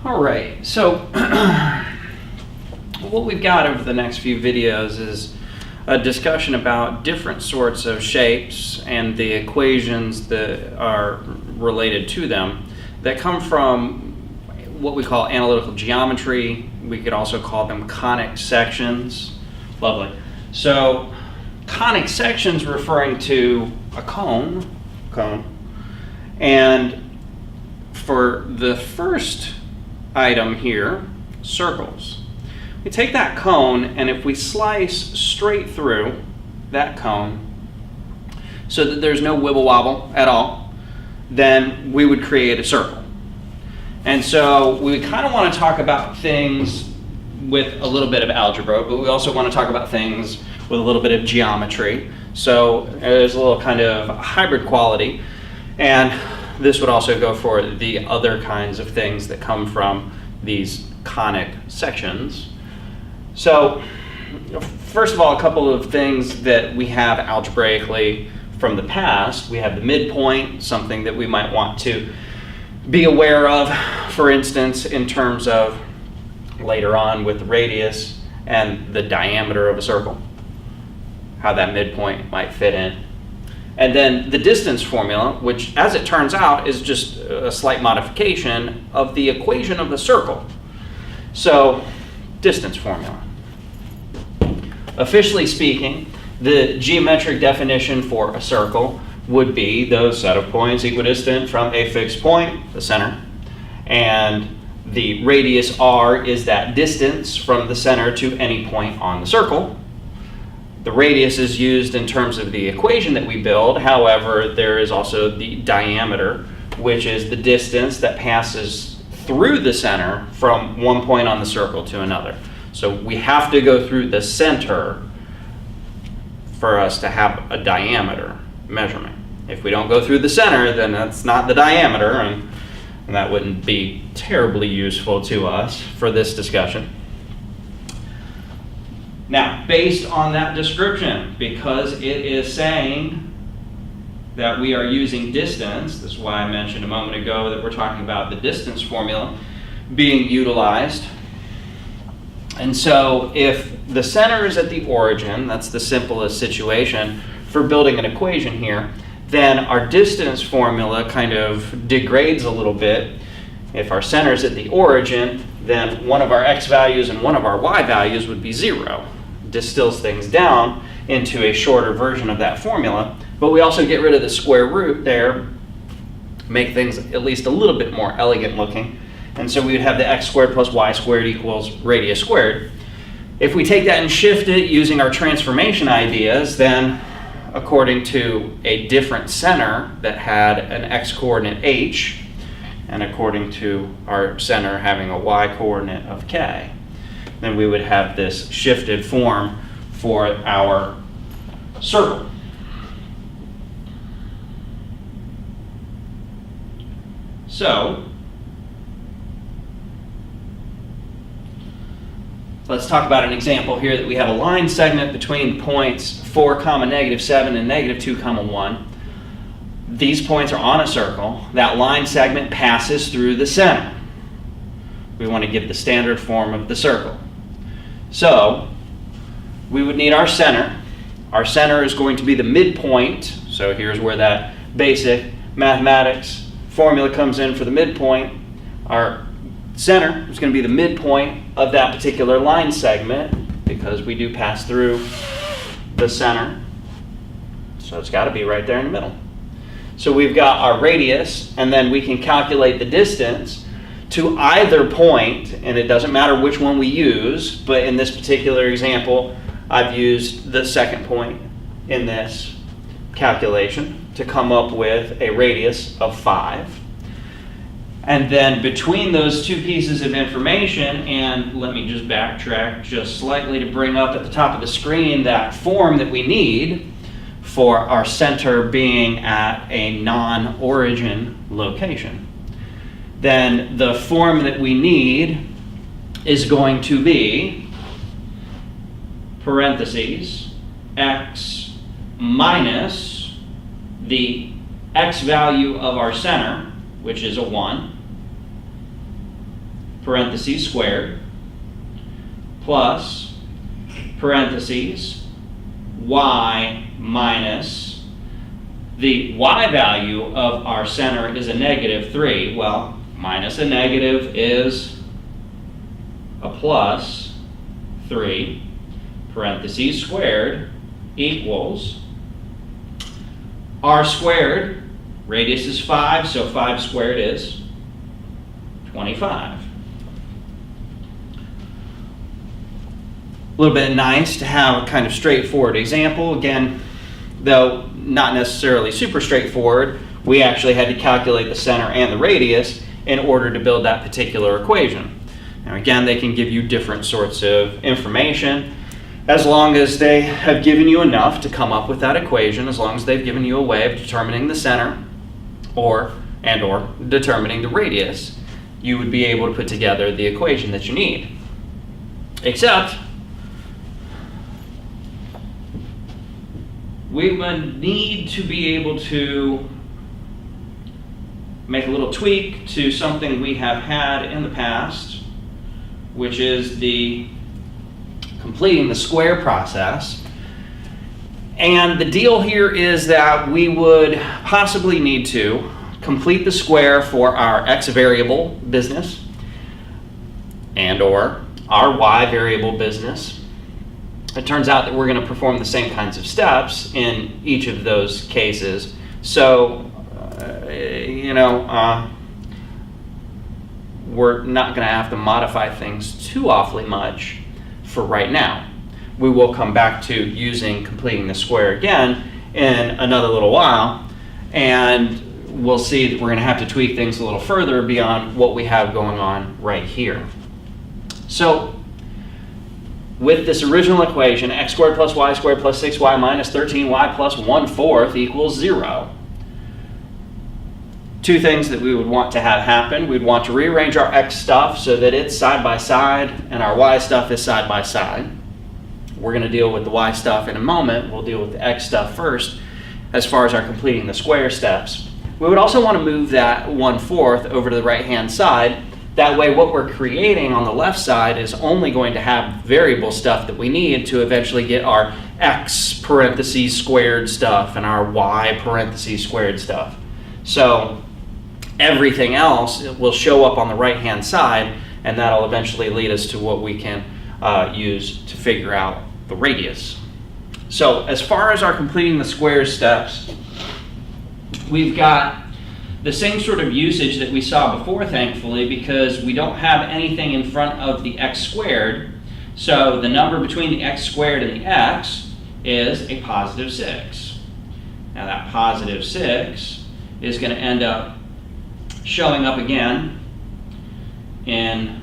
All right, so what we've got over the next few videos is a discussion about different sorts of shapes and the equations that are related to them that come from what we call analytical geometry. We could also call them conic sections. Lovely. So conic sections referring to a cone, and for the first item here, circles. We take that cone, and if we slice straight through that cone so that there's no wibble wobble at all, then we would create a circle. And so we kind of want to talk about things with a little bit of algebra, but we also want to talk about things with a little bit of geometry. So there's a little kind of hybrid quality, and this would also go for the other kinds of things that come from these conic sections. So first of all, a couple of things that we have algebraically from the past. We have the midpoint, something that we might want to be aware of, for instance, in terms of later on with the radius and the diameter of a circle, how that midpoint might fit in. And then the distance formula, which as it turns out is just a slight modification of the equation of the circle. So, distance formula. Officially speaking, the geometric definition for a circle would be those set of points equidistant from a fixed point, the center, and the radius r is that distance from the center to any point on the circle. The radius is used in terms of the equation that we build. However, there is also the diameter, which is the distance that passes through the center from one point on the circle to another. So we have to go through the center for us to have a diameter measurement. If we don't go through the center, then that's not the diameter, and that wouldn't be terribly useful to us for this discussion. Now, based on that description, because it is saying that we are using distance, this is why I mentioned a moment ago that we're talking about the distance formula being utilized. And so if the center is at the origin, that's the simplest situation for building an equation here, then our distance formula kind of degrades a little bit. If our center is at the origin, then one of our x values and one of our y values would be 0. Distills things down into a shorter version of that formula, but we also get rid of the square root there, make things at least a little bit more elegant looking, and so we would have the x squared plus y squared equals radius squared. If we take that and shift it using our transformation ideas, then according to a different center that had an x coordinate h, and according to our center having a y coordinate of k, then we would have this shifted form for our circle. So, let's talk about an example here that we have a line segment between points 4, -7 and -2, 1. These points are on a circle. That line segment passes through the center. We want to give the standard form of the circle. So we would need our center. Our center is going to be the midpoint. So here's where that basic mathematics formula comes in for the midpoint. Our center is going to be the midpoint of that particular line segment because we do pass through the center. So it's got to be right there in the middle. So we've got our radius, and then we can calculate the distance to either point, and it doesn't matter which one we use, but in this particular example, I've used the second point in this calculation to come up with a radius of 5. And then between those two pieces of information, and let me just backtrack just slightly to bring up at the top of the screen that form that we need for our center being at a non-origin location. Then the form that we need is going to be parentheses x minus the x value of our center, which is a 1, parentheses squared plus parentheses y minus the y value of our center is a negative 3. Well, minus a negative is a plus 3, parentheses squared, equals r squared, radius is 5, so 5 squared is 25. A little bit nice to have a kind of straightforward example. Again, though not necessarily super straightforward, we actually had to calculate the center and the radius in order to build that particular equation. Now again, they can give you different sorts of information as long as they have given you enough to come up with that equation, as long as they've given you a way of determining the center or determining the radius, you would be able to put together the equation that you need. Except we would need to be able to make a little tweak to something we have had in the past, which is the completing the square process. And the deal here is that we would possibly need to complete the square for our x variable business and or our y variable business. It turns out that we're going to perform the same kinds of steps in each of those cases. So, we're not going to have to modify things too awfully much for right now. We will come back to using completing the square again in another little while, and we'll see that we're going to have to tweak things a little further beyond what we have going on right here. So with this original equation, x squared plus y squared plus 6y minus 13y plus 1/4 equals 0. Two things that we would want to have happen. We'd want to rearrange our x stuff so that it's side by side and our y stuff is side by side. We're going to deal with the y stuff in a moment. We'll deal with the x stuff first as far as our completing the square steps. We would also want to move that 1/4 over to the right-hand side. That way what we're creating on the left side is only going to have variable stuff that we need to eventually get our x parentheses squared stuff and our y parentheses squared stuff. So everything else will show up on the right-hand side, and that'll eventually lead us to what we can use to figure out the radius. So as far as our completing the square steps, we've got the same sort of usage that we saw before, thankfully, because we don't have anything in front of the x squared. So the number between the x squared and the x is a positive 6. Now that positive 6 is going to end up showing up again in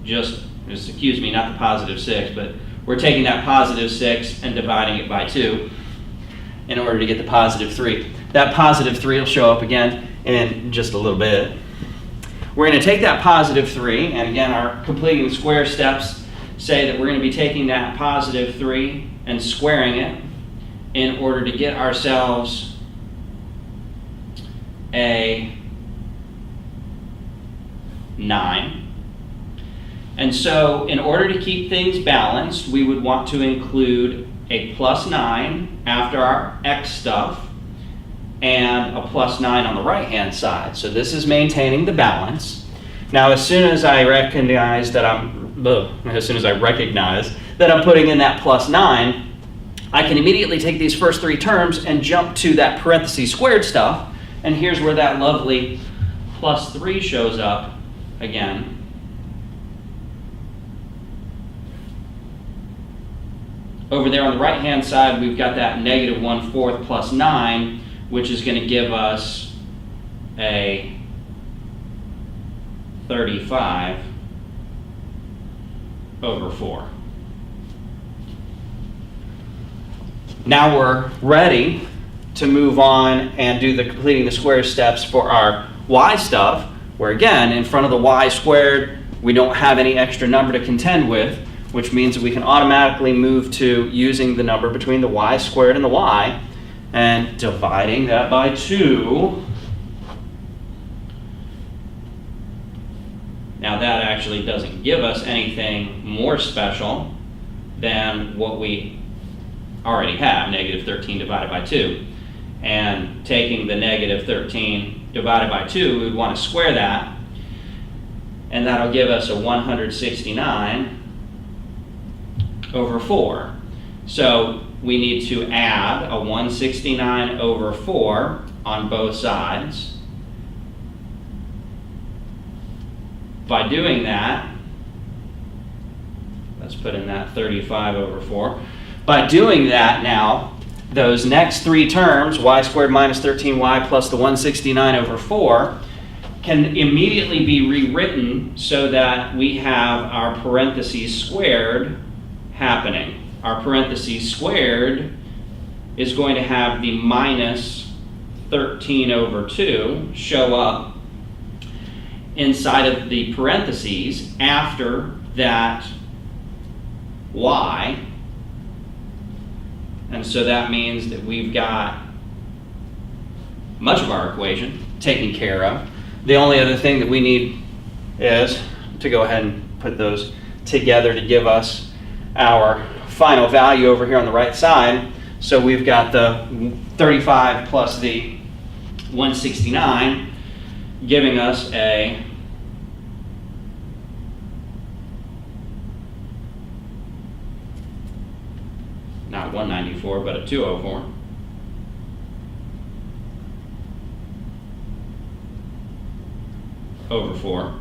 excuse me, not the positive 6, but we're taking that positive 6 and dividing it by 2 in order to get the positive 3. That positive 3 will show up again in just a little bit. We're going to take that positive 3, and again, our completing the square steps say that we're going to be taking that positive 3 and squaring it in order to get ourselves a 9. And so in order to keep things balanced, we would want to include a plus 9 after our x stuff and a plus 9 on the right-hand side. So this is maintaining the balance. Now as soon as I recognize that I'm putting in that plus 9, I can immediately take these first 3 terms and jump to that parentheses squared stuff. And here's where that lovely plus 3 shows up again. Over there on the right-hand side, we've got that negative 1/4 plus 9, which is going to give us a 35 over 4. Now we're ready to move on and do the completing the square steps for our y stuff, where again, in front of the y squared, we don't have any extra number to contend with, which means that we can automatically move to using the number between the y squared and the y and dividing that by 2. Now that actually doesn't give us anything more special than what we already have, negative 13 divided by 2. And taking the negative 13 divided by 2, we would want to square that, and that'll give us a 169 over 4. So we need to add a 169 over 4 on both sides. By doing that, let's put in that 35 over 4. By doing that now, those next three terms, y squared minus 13y plus the 169 over 4, can immediately be rewritten so that we have our parentheses squared happening. Our parentheses squared is going to have the minus 13 over 2 show up inside of the parentheses after that y. And so that means that we've got much of our equation taken care of. The only other thing that we need is to go ahead and put those together to give us our final value over here on the right side. So we've got the 35 plus the 169 giving us a not 194, but a 204. Over 4.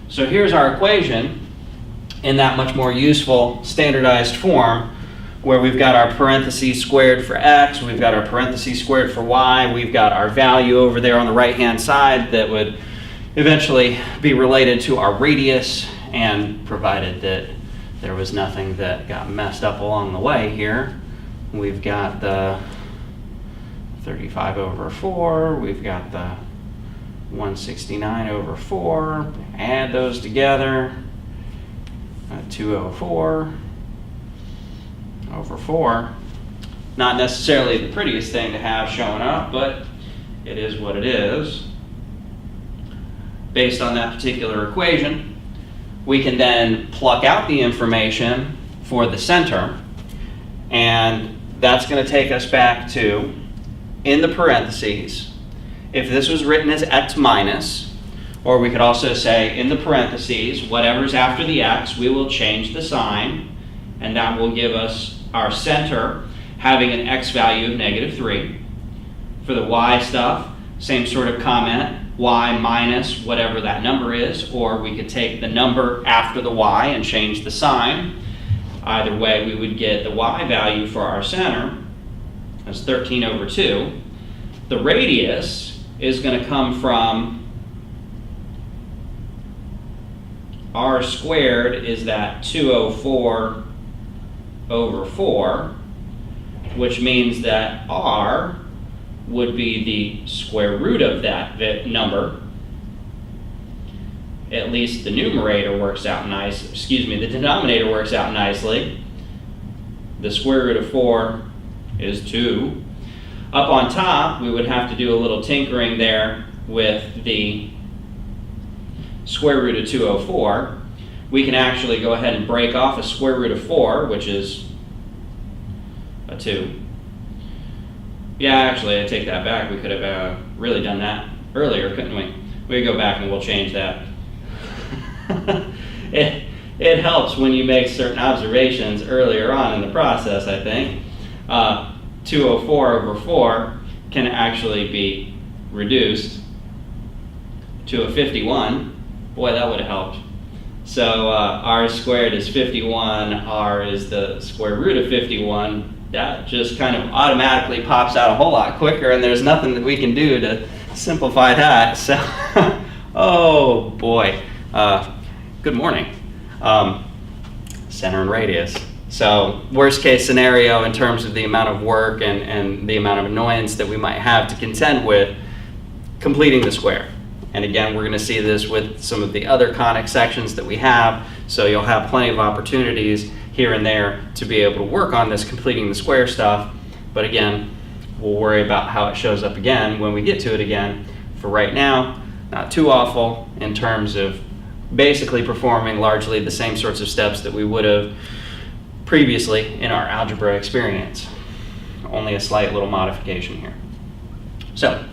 So here's our equation in that much more useful standardized form, where we've got our parentheses squared for x, we've got our parentheses squared for y, we've got our value over there on the right-hand side that would eventually be related to our radius, and provided that there was nothing that got messed up along the way here, we've got the 35 over 4, we've got the 169 over 4, add those together, 204 over 4. Not necessarily the prettiest thing to have showing up, but it is what it is. Based on that particular equation, we can then pluck out the information for the center, and that's going to take us back to, in the parentheses, if this was written as x minus, or we could also say in the parentheses, whatever's after the x, we will change the sign, and that will give us our center having an x value of negative 3. For the y stuff, same sort of comment, y minus whatever that number is, or we could take the number after the y and change the sign. Either way, we would get the y value for our center as 13 over 2. The radius is going to come from r squared is that 204 over 4, which means that r would be the square root of that number. At least the numerator works out nice, the denominator works out nicely. The square root of 4 is 2. Up on top, we would have to do a little tinkering there with the square root of 204. We can actually go ahead and break off a square root of 4, which is a 2. Yeah, actually, I take that back. We could have really done that earlier, couldn't we? We could go back and we'll change that. It helps when you make certain observations earlier on in the process, I think. 204 over 4 can actually be reduced to a 51. Boy, that would have helped. So r squared is 51, r is the square root of 51. That just kind of automatically pops out a whole lot quicker, and there's nothing that we can do to simplify that. So, oh boy. Good morning. Center and radius. So worst case scenario in terms of the amount of work and the amount of annoyance that we might have to contend with, completing the square. And again, we're going to see this with some of the other conic sections that we have, so you'll have plenty of opportunities here and there to be able to work on this completing the square stuff. But again, we'll worry about how it shows up again when we get to it again. For right now, not too awful in terms of basically performing largely the same sorts of steps that we would have previously in our algebra experience. Only a slight little modification here. So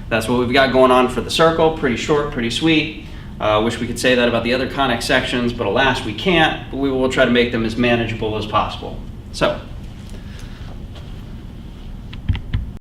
that's what we've got going on for the circle. Pretty short, pretty sweet. Wish we could say that about the other conic sections, but alas we can't. But we will try to make them as manageable as possible. So